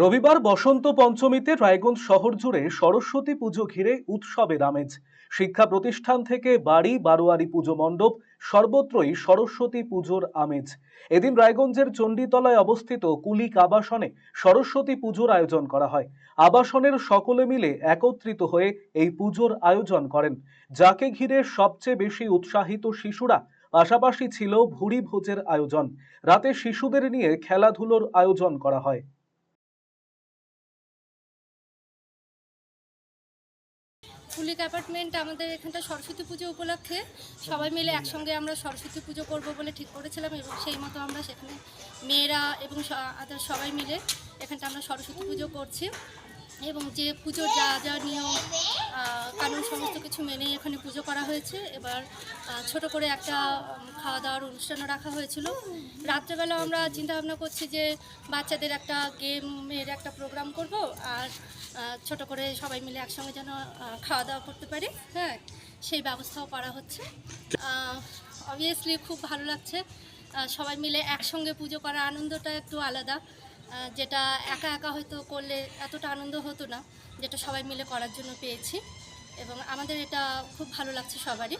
রবিবার বসন্ত পঞ্চমীতে রায়গঞ্জ শহর জুড়ে সরস্বতী পুজো ঘিরে উৎসবের আমেজ। শিক্ষা প্রতিষ্ঠান থেকে বাড়ি বারোয়ারি পুজো মণ্ডপ সর্বত্রই সরস্বতী পুজোর আমেজ। এদিন রায়গঞ্জের চণ্ডীতলায় অবস্থিত কুলিক আবাসনে সরস্বতী পুজোর আয়োজন করা হয়। আবাসনের সকলে মিলে একত্রিত হয়ে এই পুজোর আয়োজন করেন, যাকে ঘিরে সবচেয়ে বেশি উৎসাহিত শিশুরা। পাশাপাশি ছিল ভুরি ভোজের আয়োজন। রাতে শিশুদের নিয়ে খেলাধুলোর আয়োজন করা হয়। কুলিক অ্যাপার্টমেন্ট আমাদের এখানটা সরস্বতী পুজো উপলক্ষে সবাই মিলে একসঙ্গে আমরা সরস্বতী পুজো করব বলে ঠিক করেছিলাম, এবং সেই মতো আমরা সেখানে মেয়েরা এবং আদার সবাই মিলে এখানটা আমরা সরস্বতী পুজো করছি। এবং যে পুজোর যা যা নিয়ম কানুন সমস্ত কিছু মেনে এখানে পুজো করা হয়েছে। এবার ছোট করে একটা খাওয়া দাওয়ার অনুষ্ঠানও রাখা হয়েছিল। রাত্রেবেলা আমরা চিন্তা ভাবনা করছি যে বাচ্চাদের একটা গেমের একটা প্রোগ্রাম করব, আর ছোট করে সবাই মিলে একসঙ্গে যেন খাওয়া দাওয়া করতে পারি। হ্যাঁ, সেই ব্যবস্থাও করা হচ্ছে। অবভিয়াসলি খুব ভালো লাগছে। সবাই মিলে একসঙ্গে পুজো করার আনন্দটা একটু আলাদা, যেটা একা একা হয়তো করলে এতটা আনন্দ হতো না, যেটা সবাই মিলে করার জন্য পেয়েছি। এবং আমাদের এটা খুব ভালো লাগছে সবারই।